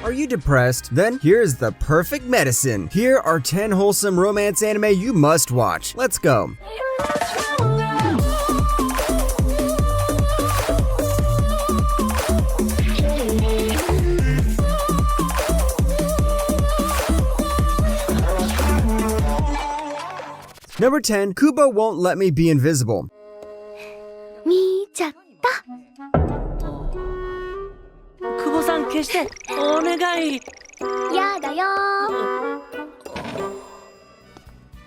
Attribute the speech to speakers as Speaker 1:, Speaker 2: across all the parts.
Speaker 1: Are you depressed? Then here's the perfect medicine. Here are 10 wholesome romance anime you must watch. Let's go. Number 10, Kubo Won't Let Me Be Invisible.
Speaker 2: 見ちゃった。
Speaker 3: 久保さん消してお願い。
Speaker 2: やだよ。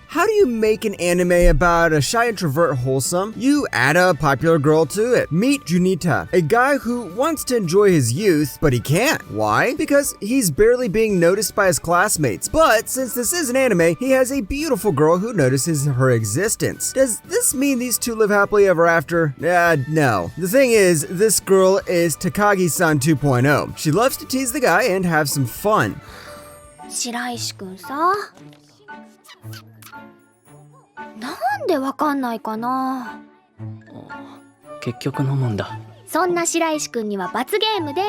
Speaker 1: How do you make an anime about a shy introvert wholesome? You add a popular girl to it. Meet Junita, a guy who wants to enjoy his youth, but he can't. Why? Because he's barely being noticed by his classmates. But since this is an anime, he has a beautiful girl who notices her existence. Does this mean these two live happily ever after? No. The thing is, this girl is Takagi-san 2.0. She loves to tease the guy and have some fun.
Speaker 2: 白石くんさ。なんでわかんないかな。
Speaker 3: 結局飲むんだ。
Speaker 2: そんな白石くんには罰ゲームで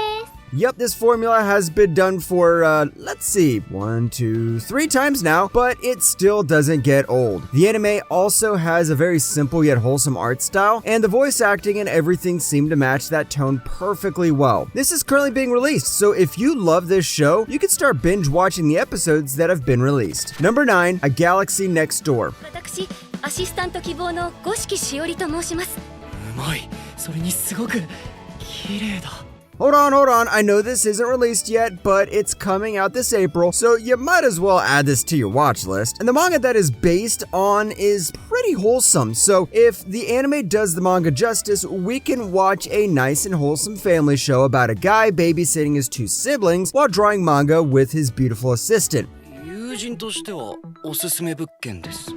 Speaker 2: す。
Speaker 1: Yep, this formula has been done for, let's see, 1, 2, 3 times now, but it still doesn't get old. The anime also has a very simple yet wholesome art style, and the voice acting and everything seem to match that tone perfectly well. This is currently being released, so if you love this show, you can start binge watching the episodes that have been released. Number 9, A Galaxy Next Door.
Speaker 2: 私、アシスタント希望の五色しおりと申します。
Speaker 3: うまい。それにすごく綺麗だ。
Speaker 1: Hold on, I know this isn't released yet, but it's coming out this April, so you might as well add this to your watch list. And the manga that is based on is pretty wholesome, so if the anime does the manga justice, we can watch a nice and wholesome family show about a guy babysitting his 2 siblings while drawing manga with his beautiful assistant.
Speaker 3: 友人としてはおすすめ物件です。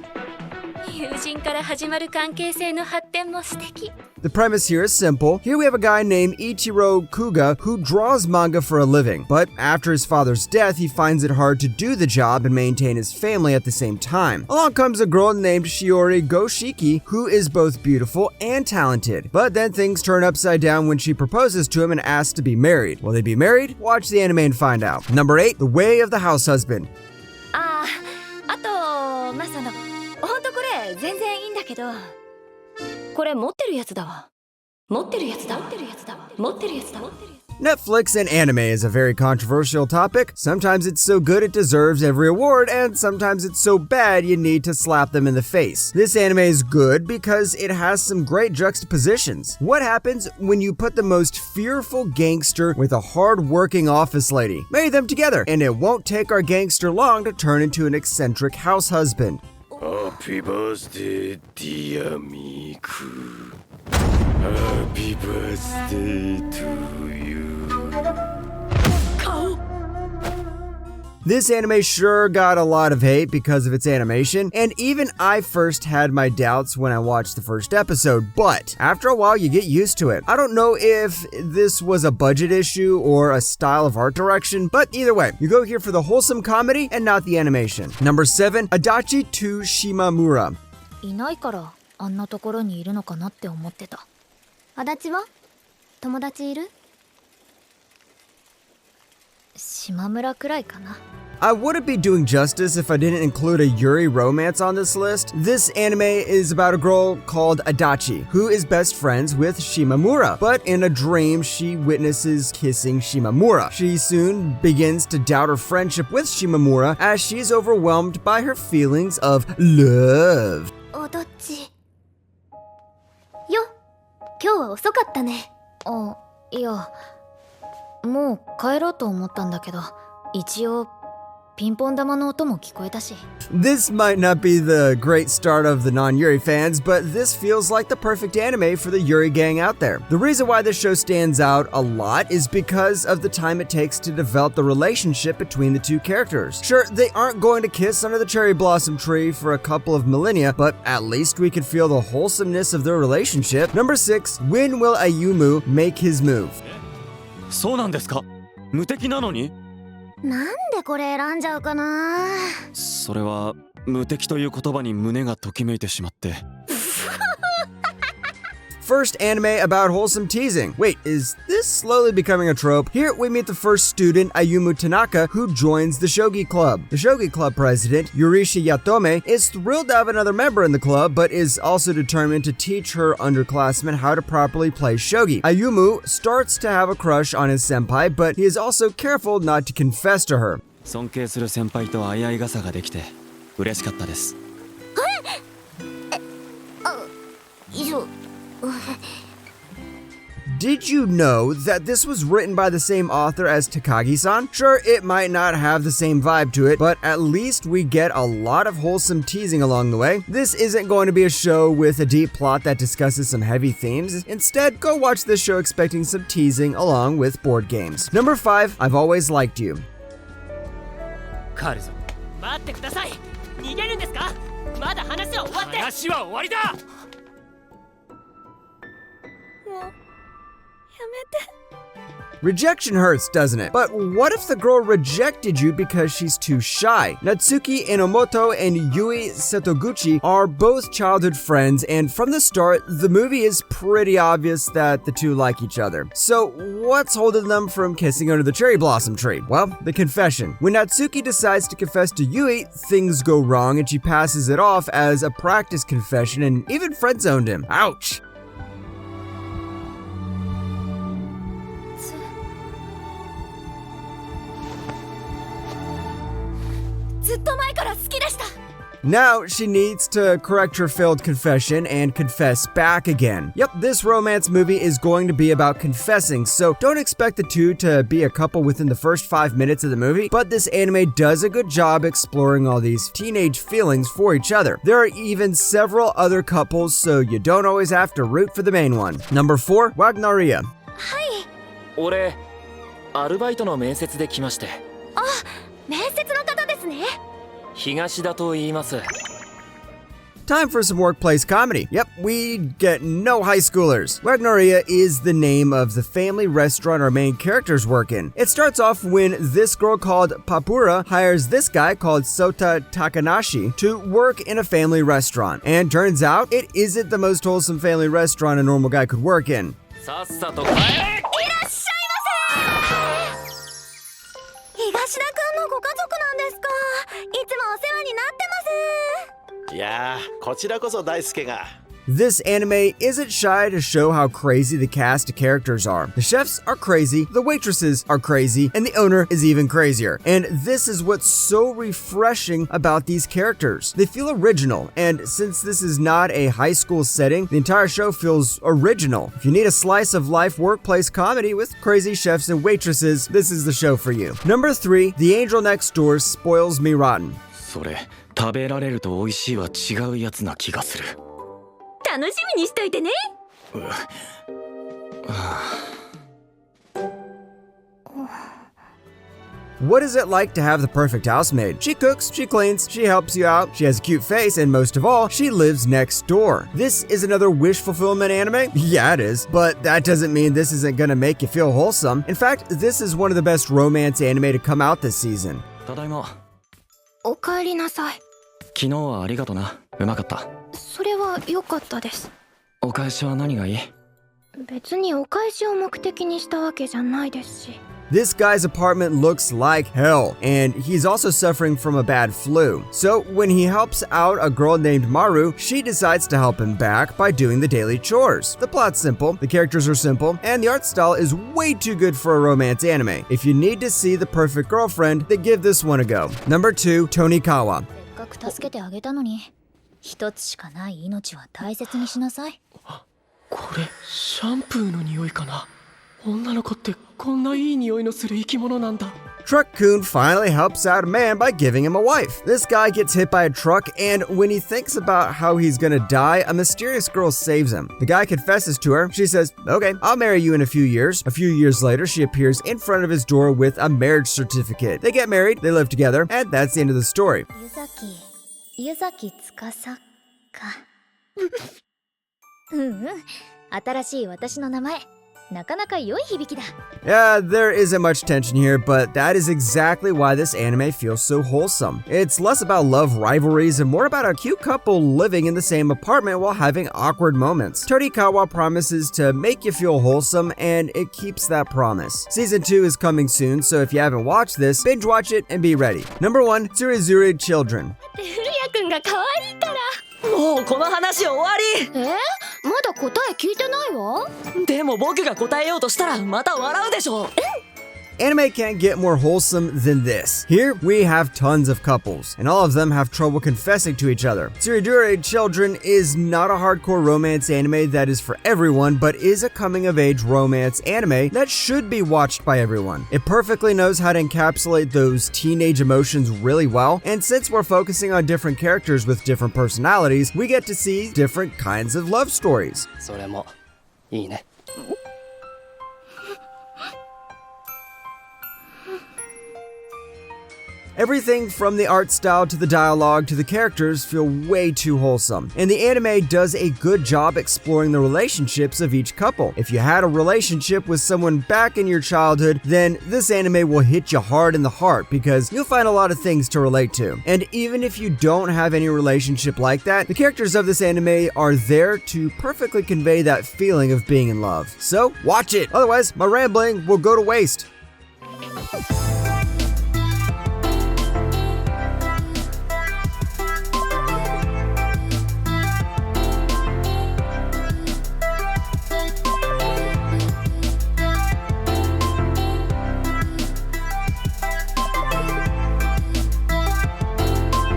Speaker 2: 友人から始まる関係性の発展も素敵。
Speaker 1: The premise here is simple. Here we have a guy named Ichiro Kuga who draws manga for a living, but after his father's death, he finds it hard to do the job and maintain his family at the same time. Along comes a girl named Shiori Goshiki who is both beautiful and talented, but then things turn upside down when she proposes to him and asks to be married. Will they be married? Watch the anime and find out. Number 8, The Way of the House Husband.
Speaker 2: あと、まあその、ほんとこれ全然いいんだけど、これ持ってるやつだわ。持ってるやつだ。
Speaker 1: Netflix and anime is a very controversial topic. Sometimes it's so good it deserves every award, and sometimes it's so bad you need to slap them in the face. This anime is good because it has some great juxtapositions. What happens when you put the most fearful gangster with a hard-working office lady? Marry them together, and it won't take our gangster long to turn into an eccentric house husband.
Speaker 4: Happy birthday, dear Miku. Happy birthday to you.
Speaker 1: This anime sure got a lot of hate because of its animation, and even I first had my doubts when I watched the first episode, but after a while you get used to it. I don't know if this was a budget issue or a style of art direction, but either way, you go here for the wholesome comedy and not the animation. Number 7, Adachi to Shimamura.
Speaker 2: いないからあんなところにいるのかなって思ってた。足立は？友達いる？島村くらいかな。
Speaker 1: I wouldn't be doing justice if I didn't include a Yuri romance on this list. This anime is about a girl called Adachi, who is best friends with Shimamura, but in a dream she witnesses kissing Shimamura. She soon begins to doubt her friendship with Shimamura as she's overwhelmed by her feelings of love.
Speaker 2: おどっちよ、今日は遅かったね。あ、いや、もう帰ろうと思ったんだけど、一応ピンポン玉の音も聞こえたし。
Speaker 1: This might not be the great start of the non-Yuri fans, but this feels like the perfect anime for the Yuri gang out there. The reason why this show stands out a lot is because of the time it takes to develop the relationship between the two characters. Sure, they aren't going to kiss under the cherry blossom tree for a couple of millennia, but at least we can feel the wholesomeness of their relationship. Number 6, when will Ayumu make his move?
Speaker 4: そうなんですか？無敵なのに？
Speaker 2: なんでこれ選んじゃうかな。
Speaker 4: それは無敵という言葉に胸がときめいてしまって。
Speaker 1: first anime about wholesome teasing. Wait, is this slowly becoming a trope? Here we meet the first student, Ayumu Tanaka, who joins the Shogi Club. The Shogi Club president, Yurishi Yatome, is thrilled to have another member in the club, but is also determined to teach her underclassmen how to properly play shogi. Ayumu starts to have a crush on his senpai, but he is also careful not to confess to her.
Speaker 4: 尊敬する先輩と相合い傘ができて嬉しかったです。
Speaker 1: Did you know that this was written by the same author as Takagi-san? Sure, it might not have the same vibe to it, but at least we get a lot of wholesome teasing along the way. This isn't going to be a show with a deep plot that discusses some heavy themes. Instead, go watch this show expecting some teasing along with board games. Number 5, I've Always Liked You.
Speaker 3: 帰るぞ。
Speaker 5: 待ってください。逃げるんですか？まだ話は終わって。
Speaker 3: 話は終わりだ。
Speaker 1: Rejection hurts, doesn't it? But what if the girl rejected you because she's too shy? Natsuki Enomoto and Yui Setoguchi are both childhood friends, and from the start, the movie is pretty obvious that the two like each other. So what's holding them from kissing under the cherry blossom tree? Well, the confession. When Natsuki decides to confess to Yui, things go wrong and she passes it off as a practice confession and even friend-zoned him. Ouch!
Speaker 2: ずっと前から好きでした。
Speaker 1: Now she needs to correct her failed confession and confess back again. Yep, this romance movie is going to be about confessing, so don't expect the two to be a couple within the first 5 minutes of the movie, but this anime does a good job exploring all these teenage feelings for each other. There are even several other couples, so you don't always have to root for the main one. Number 4, Wagnaria.
Speaker 2: はい。
Speaker 3: 俺、アルバイトの面接で来まして。
Speaker 2: あ、面接の方ですね。
Speaker 3: 東田と言います。
Speaker 1: Time for some workplace comedy. Yep, we get no high schoolers. Wagnaria is the name of the family restaurant our main characters work in. It starts off when this girl called Papura hires this guy called Sota Takanashi to work in a family restaurant. And turns out, it isn't the most wholesome family restaurant a normal guy could work in.
Speaker 3: さっさと帰れ。
Speaker 2: いらっしゃいませ。東田くんのご家族なんですか。いつもお世話になってます。
Speaker 6: いやー、こちらこそ大輔が。
Speaker 1: This anime isn't shy to show how crazy the cast of characters are. The chefs are crazy, the waitresses are crazy, and the owner is even crazier. And this is what's so refreshing about these characters. They feel original, and since this is not a high school setting, the entire show feels original. If you need a slice of life workplace comedy with crazy chefs and waitresses, this is the show for you. Number 3, The Angel Next Door Spoils Me Rotten.
Speaker 4: それ食べられると美味しいは違うやつな気がする。
Speaker 2: 楽しみにしといてね。
Speaker 1: What is it like to have the perfect housemaid? She cooks, she cleans, she helps you out, she has a cute face, and most of all, she lives next door. This is another wish fulfillment anime? Yeah, it is. But that doesn't mean this isn't gonna make you feel wholesome. In fact, this is one of the best romance anime to come out this season.
Speaker 4: ただいま。
Speaker 2: お帰りなさい。
Speaker 4: 昨日はありがとな。うまかった。
Speaker 2: それは良かったです。
Speaker 4: お返しは何がいい？
Speaker 2: 別にお返しを目的にしたわけじゃないですし。
Speaker 1: This guy's apartment looks like hell, and he's also suffering from a bad flu. So when he helps out a girl named Maru, she decides to help him back by doing the daily chores. The plot's simple, the characters are simple, and the art style is way too good for a romance anime. If you need to see the perfect girlfriend, then give this one a go. Number 2, Tonikawa.
Speaker 2: せっかく助けてあげたのに、一つしかない命は大切にしなさい。
Speaker 3: これシャンプーの匂いかな。女の子ってこんないい匂いのする生き物なんだ。
Speaker 1: Truck-kun finally helps out a man by giving him a wife. This guy gets hit by a truck, and when he thinks about how he's gonna die, a mysterious girl saves him. The guy confesses to her. She says, "Okay, I'll marry you in a few years." A few years later, she appears in front of his door with a marriage certificate. They get married, they live together, and that's the end of the story.
Speaker 2: 湯崎司か。うんうん、新しい私の名前。なかなか良い響きだ。
Speaker 1: Yeah, there isn't much tension here, but that is exactly why this anime feels so wholesome. It's less about love rivalries and more about a cute couple living in the same apartment while having awkward moments. Torikawa promises to make you feel wholesome, and it keeps that promise. Season 2 is coming soon, so if you haven't watched this, binge watch it and be ready. Number 1, Tsurezure Children.
Speaker 2: 古谷くんが可愛いから。
Speaker 5: もうこの話終わ
Speaker 2: まだ答え聞いてないわ。
Speaker 5: り。でも僕が答えようとしたらまた笑うでしょ。
Speaker 1: Anime can't get more wholesome than this. Here, we have tons of couples, and all of them have trouble confessing to each other. Tsurezure Children is not a hardcore romance anime that is for everyone, but is a coming-of-age romance anime that should be watched by everyone. It perfectly knows how to encapsulate those teenage emotions really well, and since we're focusing on different characters with different personalities, we get to see different kinds of love stories.
Speaker 5: それもいいね。
Speaker 1: Everything from the art style to the dialogue to the characters feel way too wholesome, and the anime does a good job exploring the relationships of each couple. If you had a relationship with someone back in your childhood, then this anime will hit you hard in the heart because you'll find a lot of things to relate to. And even if you don't have any relationship like that, the characters of this anime are there to perfectly convey that feeling of being in love. So watch it, otherwise my rambling will go to waste.